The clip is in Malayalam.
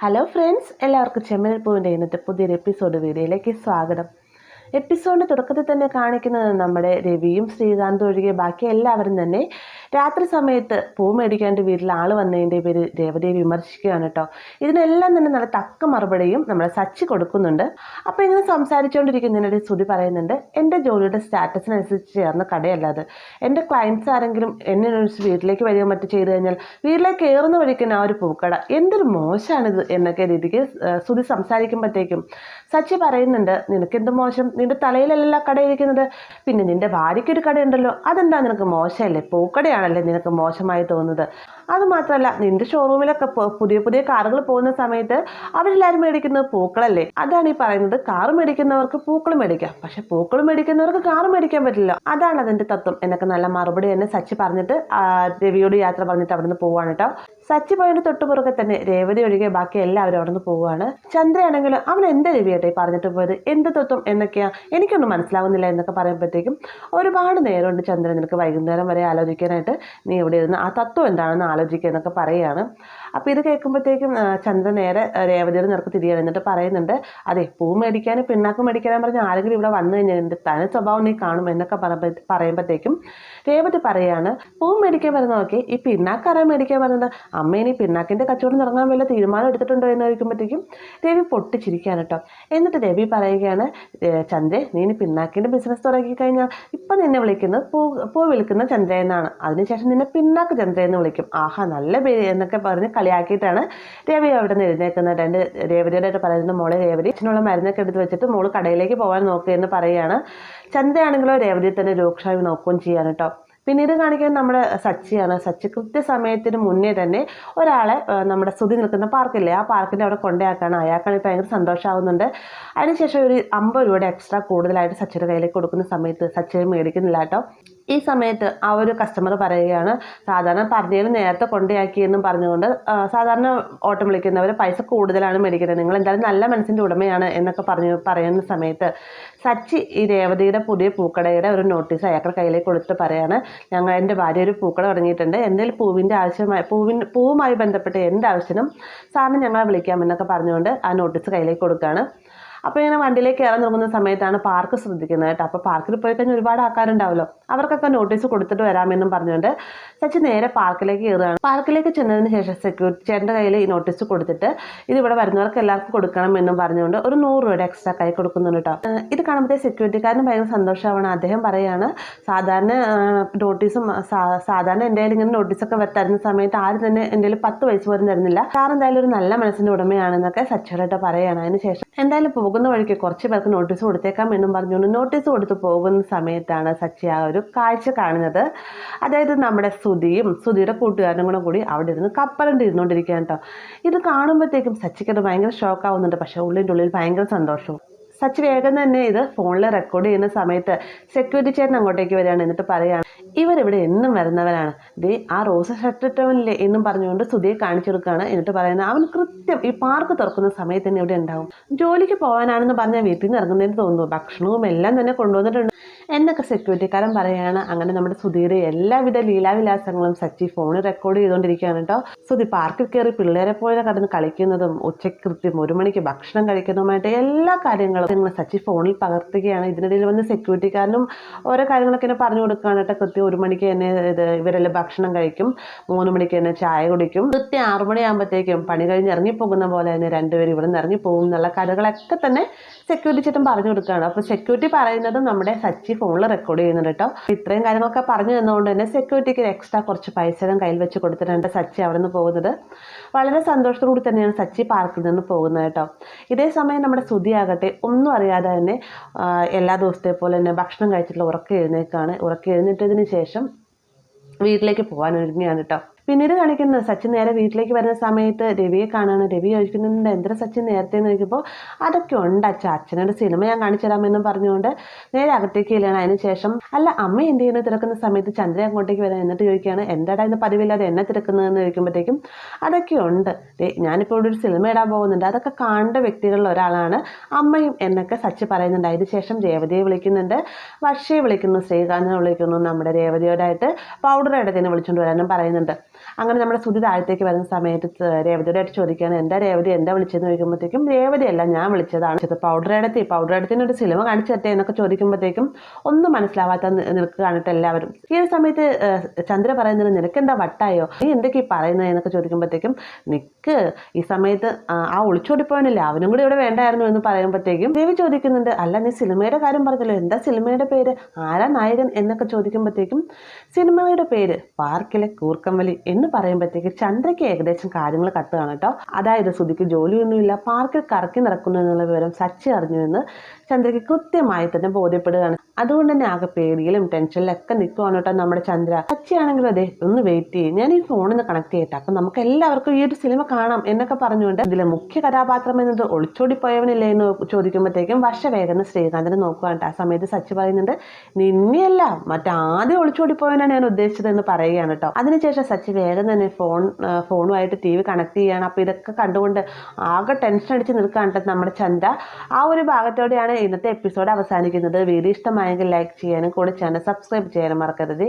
ഹലോ ഫ്രണ്ട്സ്, എല്ലാവർക്കും ചെമ്മനൽ പൂവിൻ്റെ ഇന്നത്തെ പുതിയൊരു എപ്പിസോഡ് വീഡിയോയിലേക്ക് സ്വാഗതം. എപ്പിസോഡിൻ്റെ തുടക്കത്തിൽ തന്നെ കാണിക്കുന്നത് നമ്മുടെ രവിയും ശ്രീകാന്തും ഒഴികെ ബാക്കി എല്ലാവരും തന്നെ രാത്രി സമയത്ത് പൂ മേടിക്കാണ്ട് വീട്ടിൽ ആൾ വന്നതിൻ്റെ പേര് രേവതിയെ വിമർശിക്കുകയാണ് കേട്ടോ. ഇതിനെല്ലാം തന്നെ നല്ല തക്ക മറുപടിയും നമ്മളെ സച്ചി കൊടുക്കുന്നുണ്ട്. അപ്പോൾ ഇങ്ങനെ സംസാരിച്ചുകൊണ്ടിരിക്കുന്നതിനിടെ ശ്രുതി പറയുന്നുണ്ട്, എൻ്റെ ജോലിയുടെ സ്റ്റാറ്റസിനനുസരിച്ച് ചേർന്ന കടയല്ല അത്. എൻ്റെ ക്ലയൻറ്റ്സ് ആരെങ്കിലും എന്നെ വീട്ടിലേക്ക് വരിക മറ്റു ചെയ്തു കഴിഞ്ഞാൽ വീട്ടിലേക്ക് കയറുന്ന വഴിക്കുന്ന ആ ഒരു പൂക്കട എന്തൊരു മോശമാണിത് എന്നൊക്കെ രീതിക്ക് ശ്രുതി സംസാരിക്കുമ്പോഴത്തേക്കും സച്ചി പറയുന്നുണ്ട്, നിനക്കെന്ത് മോശം, നിന്റെ തലയിലല്ല കടയിരിക്കുന്നത്, പിന്നെ നിന്റെ ഭാര്യയ്ക്കൊരു കടയുണ്ടല്ലോ, അതെന്താ നിനക്ക് മോശമല്ലേ, പൂക്കടയാണല്ലേ നിനക്ക് മോശമായി തോന്നുന്നത്. അതുമാത്രമല്ല, നിന്റെ ഷോറൂമിലൊക്കെ പുതിയ പുതിയ കാറുകൾ പോകുന്ന സമയത്ത് അവരെല്ലാവരും മേടിക്കുന്നത് പൂക്കളല്ലേ. അതാണ് ഈ പറയുന്നത്, കാറ് മേടിക്കുന്നവർക്ക് പൂക്കൾ മേടിക്കാം, പക്ഷെ പൂക്കൾ മേടിക്കുന്നവർക്ക് കാറ് മേടിക്കാൻ പറ്റില്ല, അതാണ് അതിന്റെ തത്വം എന്നൊക്കെ നല്ല മറുപടി തന്നെ സച്ചി പറഞ്ഞിട്ട് രവിയോട് യാത്ര പറഞ്ഞിട്ട് അവിടുന്ന് പോവാണ് കേട്ടോ. സച്ചി പോയിട്ട് തൊട്ടുപുറകെ തന്നെ രേവതി ഒഴികെ ബാക്കി എല്ലാവരും അവിടെ നിന്ന് പോവുകയാണ്. ചന്ദ്രയാണെങ്കിൽ അവൻ എൻ്റെ രവിയാട്ടെ പറഞ്ഞിട്ട് പോയത്, എന്ത് തത്വം എന്നൊക്കെയാ എനിക്കൊന്നും മനസ്സിലാവുന്നില്ല എന്നൊക്കെ പറയുമ്പോഴത്തേക്കും ഒരുപാട് നേരമുണ്ട് ചന്ദ്രൻ, നിനക്ക് വൈകുന്നേരം വരെ ആലോചിക്കാനായിട്ട്, നീ ഇവിടെ ഇരുന്ന് ആ തത്വം എന്താണെന്ന് ആലോചിക്കുക എന്നൊക്കെ പറയുകയാണ്. അപ്പോൾ ഇത് കേൾക്കുമ്പോഴത്തേക്കും ചന്ദ്രൻ നേരെ രേവതിയുടെ നിനക്ക് തിരിയാണ്. എന്നിട്ട് പറയുന്നുണ്ട്, അതെ പൂ മേടിക്കാനും പിണ്ണാക്ക് മേടിക്കാനും പറഞ്ഞ് ആരെങ്കിലും ഇവിടെ വന്നു കഴിഞ്ഞാൽ എൻ്റെ തനി സ്വഭാവം നീ കാണും എന്നൊക്കെ പറയുമ്പോഴത്തേക്കും രേവതി പറയാണ്, പൂ മേടിക്കാൻ വരുന്നതൊക്കെ ഈ പിണ്ണാക്കാരാ മേടിക്കാൻ വരുന്നത്, അമ്മ ഇനി പിണ്ണാക്കിൻ്റെ കച്ചവടം തുടങ്ങാൻ വല്ല തീരുമാനം എടുത്തിട്ടുണ്ടോ എന്ന് ചോദിക്കുമ്പോഴത്തേക്കും രവി പൊട്ടിച്ചിരിക്കുകയാണ് കേട്ടോ. എന്നിട്ട് രവി പറയുകയാണ്, ചന്ദ്രേ നീ ഇനി പിണ്ണാക്കിൻ്റെ ബിസിനസ് തുടങ്ങി കഴിഞ്ഞാൽ ഇപ്പം നിന്നെ വിളിക്കുന്നത് പൂ വിൽക്കുന്ന ചന്ദ്ര എന്നാണ്, അതിനുശേഷം നിന്നെ പിണ്ണാക്ക് ചന്ദ്ര എന്ന് വിളിക്കും, ആഹാ നല്ല പേര് എന്നൊക്കെ പറഞ്ഞ് കളിയാക്കിയിട്ടാണ് രവി അവിടെ നിന്ന് എഴുന്നേക്കുന്നത്. എൻ്റെ രേവതിയോടായിട്ട് പറയുന്നത്, മോളെ രേവതി അച്ഛനുള്ള മരുന്നൊക്കെ എടുത്ത് വെച്ചിട്ട് മോള് കടയിലേക്ക് പോകാൻ നോക്കുക എന്ന് പറയുകയാണ്. ചന്ദ്രയാണെങ്കിലോ രേവതി തന്നെ രൂക്ഷമായി നോക്കുകയും ചെയ്യാണ് കേട്ടോ. പിന്നീട് കാണിക്കുന്നത് നമ്മുടെ സച്ചിയാണ്. സച്ചി കൃത്യസമയത്തിന് മുന്നേ തന്നെ ഒരാളെ നമ്മുടെ ശ്രുതി നിൽക്കുന്ന പാർക്കില്ലേ, ആ പാർക്കിൻ്റെ അവിടെ കൊണ്ടേയാക്കാണ്. അയാൾക്കാണെങ്കിൽ ഭയങ്കര സന്തോഷമാവുന്നുണ്ട്. അതിനുശേഷം ഒരു 50 രൂപയുടെ എക്സ്ട്രാ കൂടുതലായിട്ട് സച്ചിയുടെ കയ്യിലേക്ക് കൊടുക്കുന്ന സമയത്ത് സച്ചി മേടിക്കുന്നില്ല കേട്ടോ. ഈ സമയത്ത് ആ ഒരു കസ്റ്റമർ പറയുകയാണ്, സാധാരണ പറഞ്ഞതിന് നേരത്തെ കൊണ്ടയാക്കിയെന്നും പറഞ്ഞുകൊണ്ട് സാധാരണ ഓട്ടം വിളിക്കുന്നവർ പൈസ കൂടുതലാണ് മേടിക്കുന്നത്, നിങ്ങൾ എന്തായാലും നല്ല മനസ്സിൻ്റെ ഉടമയാണ് എന്നൊക്കെ പറയുന്ന സമയത്ത് സച്ചി ഈ രേവതിയുടെ പുതിയ പൂക്കടയുടെ ഒരു നോട്ടീസ് അയാളുടെ കയ്യിലേക്ക് കൊടുത്തിട്ട് പറയാണ്, എൻ്റെ ഭാര്യ ഒരു പൂക്കട തുടങ്ങിയിട്ടുണ്ട്, എന്തെങ്കിലും പൂവുമായി ബന്ധപ്പെട്ട് എൻ്റെ ആവശ്യത്തിനും സാറിന് ഞങ്ങളെ വിളിക്കാമെന്നൊക്കെ പറഞ്ഞുകൊണ്ട് ആ നോട്ടീസ് കയ്യിലേക്ക് കൊടുക്കുകയാണ്. അപ്പോൾ ഇങ്ങനെ വണ്ടിയിലേക്ക് കയറാൻ തുടങ്ങുന്ന സമയത്താണ് പാർക്ക് ശ്രദ്ധിക്കുന്നത് കേട്ടോ. അപ്പോൾ പാർക്കിൽ പോയി കഴിഞ്ഞാൽ ഒരുപാട് ആൾക്കാരുണ്ടാവുമല്ലോ, അവർക്കൊക്കെ നോട്ടീസ് കൊടുത്തിട്ട് വരാമെന്നും പറഞ്ഞുകൊണ്ട് സച്ചി നേരെ പാർക്കിലേക്ക് കയറുകയാണ്. പാർക്കിലേക്ക് ചെന്നതിന് ശേഷം സെക്യൂരിറ്റി ചേട്ടൻ്റെ കയ്യിൽ ഈ നോട്ടീസ് കൊടുത്തിട്ട് ഇതിവിടെ വരുന്നവർക്ക് എല്ലാവർക്കും കൊടുക്കണം എന്നും പറഞ്ഞുകൊണ്ട് ഒരു 100 രൂപയുടെ എക്സ്ട്രാ കൈ കൊടുക്കുന്നുണ്ട് കേട്ടോ. ഇത് കാണുമ്പോഴത്തേ സെക്യൂരിറ്റിക്കാരന് ഭയങ്കര സന്തോഷമാണ്. അദ്ദേഹം പറയുകയാണ്, സാധാരണ എൻ്റെ കയ്യിൽ ഇങ്ങനെ നോട്ടീസൊക്കെ തരുന്ന സമയത്ത് ആരും തന്നെ എൻ്റെ കയ്യിൽ 10 പൈസ പോലും തരുന്നില്ല, കാരണം എന്തായാലും ഒരു നല്ല മനസ്സിൻ്റെ ഉടമയാണെന്നൊക്കെ സച്ചിയോടായിട്ട് പറയുകയാണ്. അതിനുശേഷം എന്തായാലും പോകുന്ന വഴിക്ക് കുറച്ച് പേർക്ക് നോട്ടീസ് കൊടുത്തേക്കാം എന്നും പറഞ്ഞുകൊണ്ട് നോട്ടീസ് കൊടുത്ത് പോകുന്ന സമയത്താണ് സച്ചി ആ ഒരു കാഴ്ച കാണുന്നത്. അതായത് നമ്മുടെ ശ്രുതിയുടെ കൂട്ടുകാരനും കൂടി അവിടെ ഇരുന്ന് കപ്പലണ്ട് ഇരുന്നുകൊണ്ടിരിക്കുകയാണ് കേട്ടോ. ഇത് കാണുമ്പോഴത്തേക്കും സച്ചിക്കത് ഭയങ്കര ഷോക്കാവുന്നുണ്ട്, പക്ഷേ ഉള്ളിൻ്റെ ഉള്ളിൽ ഭയങ്കര സന്തോഷവും. സച്ചി വേഗം തന്നെ ഇത് ഫോണിൽ റെക്കോർഡ് ചെയ്യുന്ന സമയത്ത് സെക്യൂരിറ്റി ചേട്ടൻ അങ്ങോട്ടേക്ക് വരികയാണ്. എന്നിട്ട് പറയുകയാണ്, ഇവരിവിടെ എന്നും വരുന്നവരാണ്, ദേ ആ റോസ് ഷർട്ടിട്ടവനില്ലേ എന്നും പറഞ്ഞുകൊണ്ട് ശ്രുതിയെ കാണിച്ചു കൊടുക്കുകയാണ്. എന്നിട്ട് പറയുന്നത്, അവൻ കൃത്യം ഈ പാർക്ക് തുറക്കുന്ന സമയത്ത് തന്നെ ഇവിടെ ഉണ്ടാവും, ജോലിക്ക് പോകാനാണെന്ന് പറഞ്ഞാൽ വീട്ടിൽ നിന്ന് ഇറങ്ങുന്നതിന് തോന്നുന്നു, ഭക്ഷണവും എല്ലാം തന്നെ കൊണ്ടുവന്നിട്ടുണ്ട് എന്നൊക്കെ സെക്യൂരിറ്റിക്കാരൻ പറയുകയാണ്. അങ്ങനെ നമ്മുടെ ശ്രുതിയുടെ എല്ലാവിധ ലീലാവിലാസങ്ങളും സച്ചി ഫോണിൽ റെക്കോർഡ് ചെയ്തുകൊണ്ടിരിക്കുകയാണ് കേട്ടോ. ശ്രുതി പാർക്കിൽ കയറി പിള്ളേരെ പോലെ കടന്ന് കളിക്കുന്നതും ഉച്ചയ്ക്ക് കൃത്യം 1 മണിക്ക് ഭക്ഷണം കഴിക്കുന്നതുമായിട്ട് എല്ലാ കാര്യങ്ങളും സച്ചി ഫോണിൽ പകർത്തുകയാണ്. ഇതിനിടയിൽ വന്ന് സെക്യൂരിറ്റിക്കാരനും ഓരോ കാര്യങ്ങളൊക്കെ എന്നെ പറഞ്ഞു കൊടുക്കുകയാണ് കേട്ടോ. കൃത്യം 1 മണിക്ക് തന്നെ ഇവരെല്ലാം ഭക്ഷണം കഴിക്കും, 3 മണിക്ക് തന്നെ ചായ കുടിക്കും, കൃത്യം 6 മണിയാകുമ്പോഴത്തേക്കും പണി കഴിഞ്ഞ് ഇറങ്ങിപ്പോകുന്ന പോലെ തന്നെ 2 പേരും ഇവിടെ നിന്ന് ഇറങ്ങിപ്പോകും എന്നുള്ള കഥകളൊക്കെ തന്നെ സെക്യൂരിറ്റി ചേട്ടൻ പറഞ്ഞു കൊടുക്കുകയാണ്. അപ്പോൾ സെക്യൂരിറ്റി പറയുന്നത് നമ്മുടെ സച്ചി ഫോണിൽ റെക്കോർഡ് ചെയ്യുന്നുണ്ട് കേട്ടോ. ഇത്രയും കാര്യങ്ങളൊക്കെ പറഞ്ഞു തന്നുകൊണ്ട് തന്നെ സെക്യൂരിറ്റിക്ക് എക്സ്ട്രാ കുറച്ച് പൈസ കയ്യിൽ വെച്ച് കൊടുത്തിട്ടുണ്ട് സച്ചി അവിടെ നിന്ന് പോകുന്നത്. വളരെ സന്തോഷത്തോടുകൂടി തന്നെയാണ് സച്ചി പാർക്കിൽ നിന്ന് പോകുന്നത് കേട്ടോ. ഇതേ സമയം നമ്മുടെ ശ്രുതി ആകട്ടെ ഒന്നും അറിയാതെ തന്നെ എല്ലാ ദിവസത്തെ പോലെ തന്നെ ഭക്ഷണം കഴിച്ചിട്ടുള്ള ഉറക്കം എഴുന്നേറ്റതിന് ശേഷം വീട്ടിലേക്ക് പോകാൻ ഒരുങ്ങിയാണ് കേട്ടോ. പിന്നീട് കാണിക്കുന്നത് സച്ചിൻ നേരെ വീട്ടിലേക്ക് വരുന്ന സമയത്ത് രവിയെ കാണാണ്. രവി ചോദിക്കുന്നുണ്ട്, എന്തിനാ സച്ചിൻ നേരത്തെ എന്ന് ചോദിക്കുമ്പോൾ അതൊക്കെ ഉണ്ട് അച്ഛനൊരു സിനിമ ഞാൻ കാണിച്ചു തരാമെന്നും പറഞ്ഞുകൊണ്ട് നേരെ അകത്തേക്ക് ചെല്ലുകയാണ്. അതിനുശേഷം അല്ല അമ്മ എന്ത് ചെയ്യുന്നത് തിരക്കുന്ന സമയത്ത് ചന്ദ്ര അങ്ങോട്ടേക്ക് വരാൻ. എന്നിട്ട് ചോദിക്കുകയാണ്, എന്താടാ ഇന്ന് പതിവില്ലാതെ എന്നെ തിരക്കുന്നതെന്ന് ചോദിക്കുമ്പോഴത്തേക്കും അതൊക്കെ ഉണ്ട്, ഞാനിപ്പോൾ ഇവിടെ ഒരു സിനിമ ഇടാൻ പോകുന്നുണ്ട്, അതൊക്കെ കാണേണ്ട വ്യക്തികളിൽ ഒരാളാണ് അമ്മയും എന്നൊക്കെ സച്ചി പറയുന്നുണ്ട്. അതിനുശേഷം രേവതിയെ വിളിക്കുന്നുണ്ട്, വർഷയെ വിളിക്കുന്നു, ശ്രീകാന്തിനെ വിളിക്കുന്നു, നമ്മുടെ രേവതിയോടായിട്ട് പൗഡർ ഇടത്തിന് വിളിച്ചുകൊണ്ട് വരാനും പറയുന്നുണ്ട്. അങ്ങനെ നമ്മുടെ സുധി താഴത്തേക്ക് വരുന്ന സമയത്ത് രേവതിയോടായിട്ട് ചോദിക്കുകയാണ്, എന്താ രേവതി എന്താ വിളിച്ചതെന്ന് ചോദിക്കുമ്പോഴത്തേക്കും രേവതി അല്ല ഞാൻ വിളിച്ചതാണ്, പൗഡർ എടുത്തിന് ഒരു സിനിമ കാണിച്ചു തരട്ടെ എന്നൊക്കെ ചോദിക്കുമ്പോഴത്തേക്കും ഒന്നും മനസ്സിലാവാത്ത നിനക്ക് കാണിട്ട് എല്ലാവരും. ഈ ഒരു സമയത്ത് ചന്ദ്ര പറയുന്നത്, നിനക്കെന്താ വട്ടായോ, നീ എന്തൊക്കെയാ പറയുന്നത് എന്നൊക്കെ ചോദിക്കുമ്പോഴത്തേക്കും നിക്ക് ഈ സമയത്ത് ആ ഒളിച്ചോടിപ്പോയനില്ല അവനും കൂടി ഇവിടെ വേണ്ടായിരുന്നു എന്ന് പറയുമ്പോഴത്തേക്കും ദേവി ചോദിക്കുന്നുണ്ട്, അല്ല നീ സിനിമയുടെ കാര്യം പറഞ്ഞല്ലോ, എന്താ സിനിമയുടെ പേര്, ആരാ നായകൻ എന്നൊക്കെ ചോദിക്കുമ്പോഴത്തേക്കും സിനിമയുടെ പേര് പാർക്കിലെ കൂർക്കംവലി എന്ന് പറയുമ്പോഴത്തേക്ക് ചന്ദ്രയ്ക്ക് ഏകദേശം കാര്യങ്ങൾ കത്തുകയാണ് കേട്ടോ. അതായത് സുധിക്ക് ജോലിയൊന്നുമില്ല, പാർക്കിൽ കറക്കി നടക്കുന്നു എന്നുള്ള വിവരം സച്ചി അറിഞ്ഞു എന്ന് ചന്ദ്രയ്ക്ക് കൃത്യമായി തന്നെ ബോധ്യപ്പെടുകയാണ്. അതുകൊണ്ട് തന്നെ ആകെ പേടിയിലും ടെൻഷനിലൊക്കെ നിൽക്കുവാണ് കേട്ടോ നമ്മുടെ ചന്ദ്ര. സച്ചിയാണെങ്കിലും അതെ ഒന്ന് വെയിറ്റ് ചെയ്യും, ഞാൻ ഈ ഫോണിൽ നിന്ന് കണക്ട് ചെയ്യട്ടെ, അപ്പം നമുക്ക് എല്ലാവർക്കും ഈ ഒരു സിനിമ കാണാം എന്നൊക്കെ പറഞ്ഞുകൊണ്ട് ഇതിലെ മുഖ്യ കഥാപാത്രം എന്നത് ഒളിച്ചോടിപ്പോയവനില്ലേ എന്ന് ചോദിക്കുമ്പോഴത്തേക്കും വർഷവേഗം ശ്രീകാന്തിനെ നോക്കുകയാണ്. ആ സമയത്ത് സച്ചി പറയുന്നുണ്ട്, നിന്നെയല്ല മറ്റാദ്യം ഒളിച്ചോടിപ്പോയവനാണ് ഞാൻ ഉദ്ദേശിച്ചത് എന്ന് പറയുകയാണ് കേട്ടോ. അതിനുശേഷം സച്ചി വേഗം തന്നെ ഫോണുമായിട്ട് TV കണക്ട് ചെയ്യുകയാണ്. അപ്പോൾ ഇതൊക്കെ കണ്ടുകൊണ്ട് ആകെ ടെൻഷൻ അടിച്ച് നിൽക്കുകയാണ് നമ്മുടെ ചന്ദ്ര. ആ ഒരു ഭാഗത്തോടെയാണ് ഇന്നത്തെ എപ്പിസോഡ് അവസാനിക്കുന്നത്. വീഡിയോ ഇഷ്ടമായെങ്കിൽ ലൈക്ക് ചെയ്യാനും കൂടെ ചാനൽ സബ്സ്ക്രൈബ് ചെയ്യാനും മറക്കരുത്.